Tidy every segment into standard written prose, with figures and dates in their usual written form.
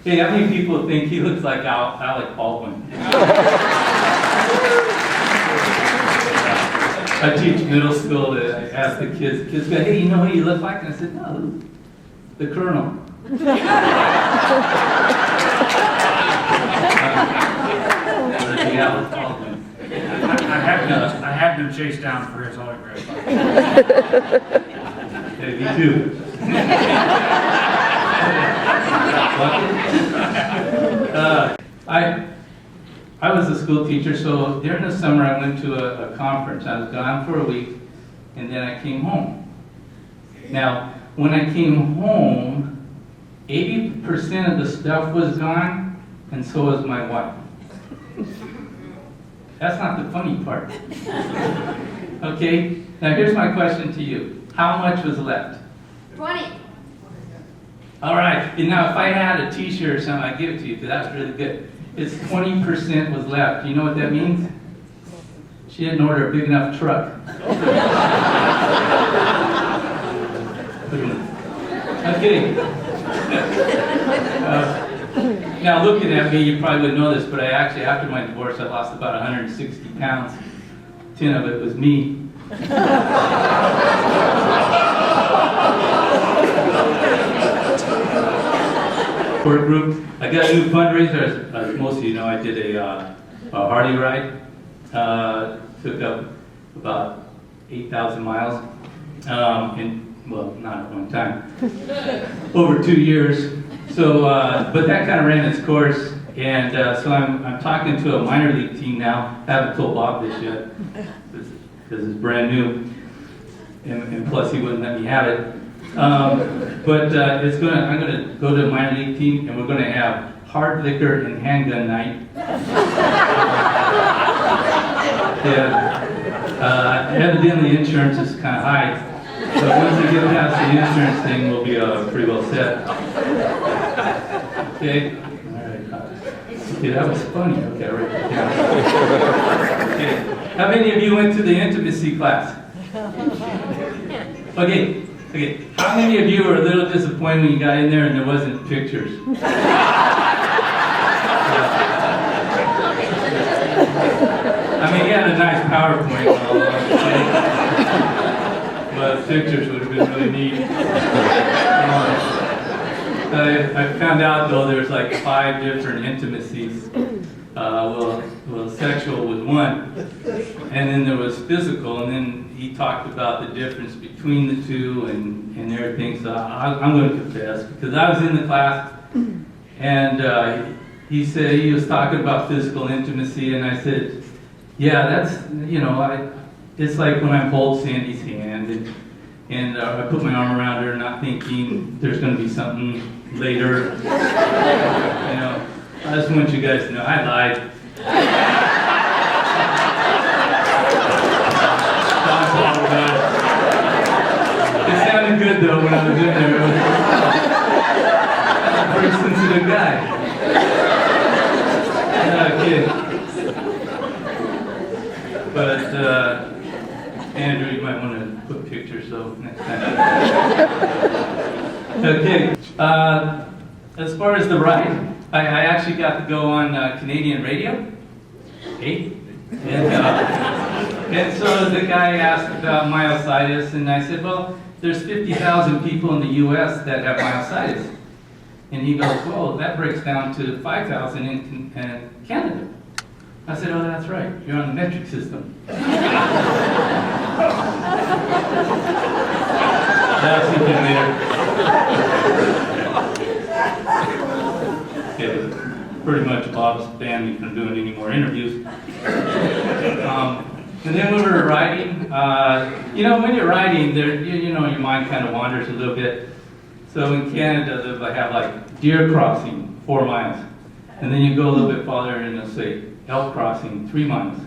Hey, how many people think he looks like Alec Baldwin? I teach middle school. I ask the kids go, hey, you know who you look like? And I said, no, the Colonel. Alec Baldwin. I had been chased down for his autograph. Hey, me too. I was a school teacher, so during the summer I went to a conference. I was gone for a week, and then I came home. Now, when I came home, 80% of the stuff was gone, and so was my wife. That's not the funny part. Okay, now here's my question to you. How much was left? 20. All right, and now if I had a t-shirt or something, I'd give it to you, because that's really good. It's 20% was left. Do you know what that means? She didn't order a big enough truck. Okay. Now looking at me, you probably wouldn't know this, but I actually, after my divorce, I lost about 160 pounds. 10 of it was me. For a group, I got a new fundraiser. As most of you know, I did a Harley ride. Took up about 8,000 miles. Well, not at one time. Over 2 years. So, but that kind of ran its course. And so I'm talking to a minor league team now. I haven't told Bob this yet, because it's brand new. And plus he wouldn't let me have it. But I'm going to go to a minor league team, and we're going to have hard liquor and handgun night. Evidently insurance is kind of high, but once we get past the insurance thing, we'll be pretty well set. Okay? All right. Okay, that was funny. Okay, I wrote that down. Okay. How many of you went to the intimacy class? Okay. How many of you were a little disappointed when you got in there and there wasn't pictures? I mean, he had a nice PowerPoint, but pictures would have been really neat. I found out, though, there's like 5 different intimacies. Well, sexual was one, and then there was physical, and then he talked about the difference between the two and everything. So I'm going to confess, because I was in the class, and he said he was talking about physical intimacy, and I said, yeah, that's, it's like when I hold Sandy's hand, and I put my arm around her, not thinking there's going to be something later. I just want you guys to know I lied. It sounded good though when I was in there. I'm a pretty sensitive guy. Okay. But Andrew, you might want to put pictures though next time. Okay. As far as the ride, I actually got to go on Canadian radio. Hey. And so the guy asked about myositis, and I said, well, there's 50,000 people in the U.S. that have myositis. And he goes, well, that breaks down to 5,000 in Canada. I said, oh, that's right. You're on the metric system. I'll see you later. Okay, pretty much Bob's banned me from doing any more interviews. And then when we were riding, when you're riding, your mind kind of wanders a little bit. So in Canada, they have like deer crossing, 4 miles. And then you go a little bit farther and they'll say elk crossing, 3 miles.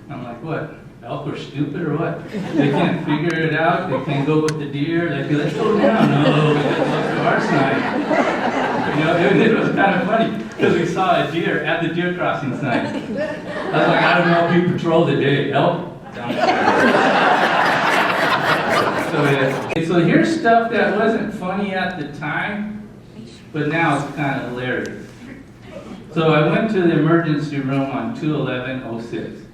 I'm like, what? Elk are stupid or what? They can't figure it out. They can't go with the deer. They'd be like, slow down. No, we got to look to our sign. It was kind of funny because we saw a deer at the deer crossing sign. I was like, I don't know if you patrol the day. Elk? Down there. So here's stuff that wasn't funny at the time, but now it's kind of hilarious. So I went to the emergency room on 2/11/06.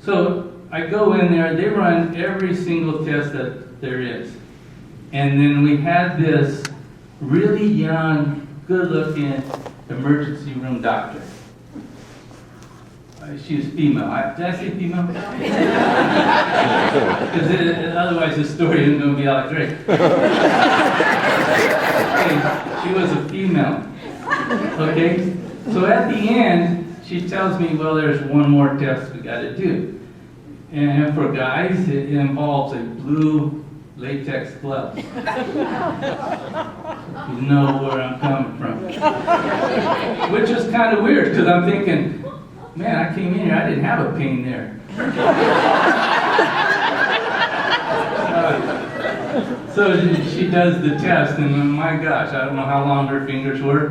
So I go in there, they run every single test that there is. And then we had this really young, good-looking emergency room doctor. She was female. Did I say female? Because otherwise the story isn't going to be all that great. Okay, she was a female. Okay? So at the end, she tells me, well, there's one more test we got to do. And for guys, it involves a blue latex glove. You know where I'm coming from. Which is kind of weird, because I'm thinking, man, I came in here, I didn't have a pain there. So she does the test, and my gosh, I don't know how long her fingers were.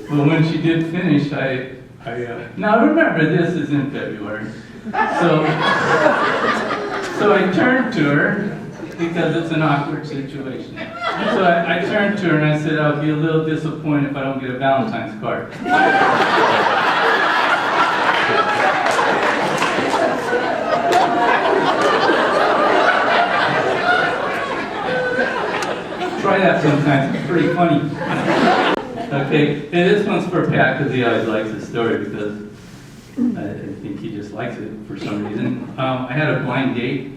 But when she did finish, now remember, this is in February. So I turned to her, because it's an awkward situation. So I turned to her and I said, I'll be a little disappointed if I don't get a Valentine's card. Try that sometimes, it's pretty funny. Okay, and this one's for Pat because he always likes the story because I think he just likes it for some reason. I had a blind date,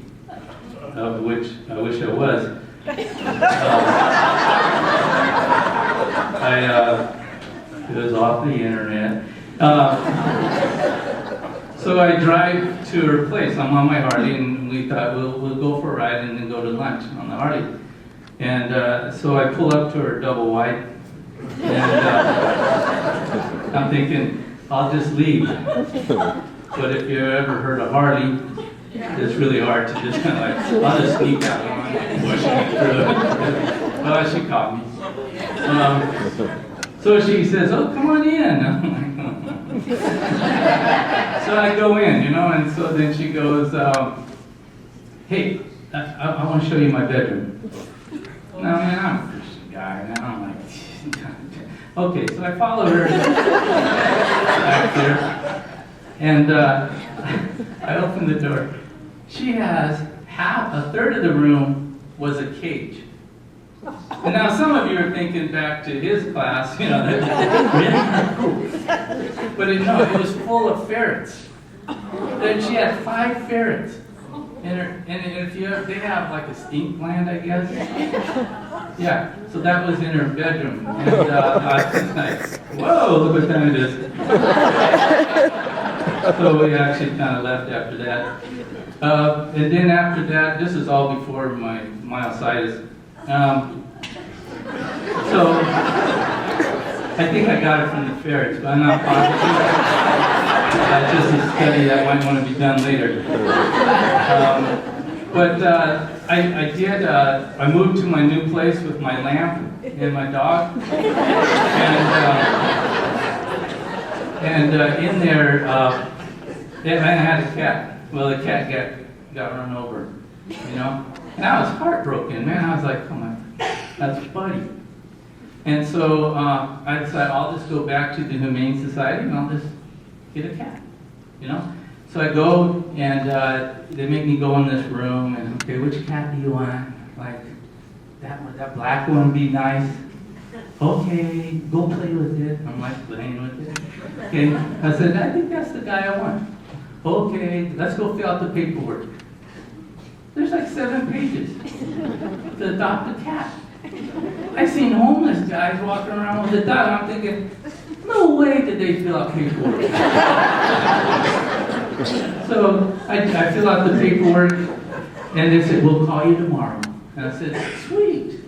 which I wish I was. It was off the internet. So I drive to her place. I'm on my Harley, and we thought we'll go for a ride and then go to lunch on the Harley. And so I pull up to her double wide, and I'm thinking, I'll just leave. But if you ever heard of Harley, it's really hard to just kind of like, I'll just sneak out and pushing it through. Well, she caught me. So she says, oh, come on in. I'm like, so I go in, and so then she goes, hey, I want to show you my bedroom. Now, man, I'm a Christian guy, and I'm like, okay, so I follow her back there, and I open the door. She has a third of the room was a cage. And now some of you are thinking back to his class, really? But no, it was full of ferrets. Then she had 5 ferrets. And if they have like a stink gland, I guess. Yeah, so that was in her bedroom. And I was like, whoa, look what time it is. So we actually kind of left after that. And then after that, this is all before my myositis. So I think I got it from the ferrets, but I'm not positive. Just a study that might want to be done later. I moved to my new place with my lamp and my dog. And in there, I had a cat. Well, the cat got run over, And I was heartbroken, man. I was like, come on, that's Buddy. And so I decided I'll just go back to the Humane Society and I'll just get a cat, So I go and they make me go in this room and, okay, which cat do you want? Like, that black one would be nice. Okay, go play with it. I'm like playing with it. Okay, I said, I think that's the guy I want. Okay, let's go fill out the paperwork. There's like 7 pages to adopt a cat. I've seen homeless guys walking around with a dog, and I'm thinking, no way did they fill out paperwork. So I fill out the paperwork, and they said, we'll call you tomorrow. And I said, sweet.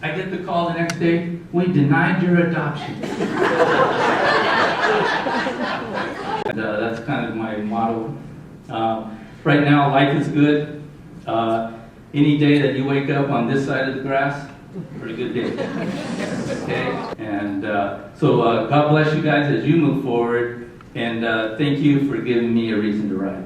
I get the call the next day, we denied your adoption. And, that's kind of my motto. Right now, life is good. Any day that you wake up on this side of the grass, pretty good day. Okay, and so God bless you guys as you move forward, and thank you for giving me a reason to ride.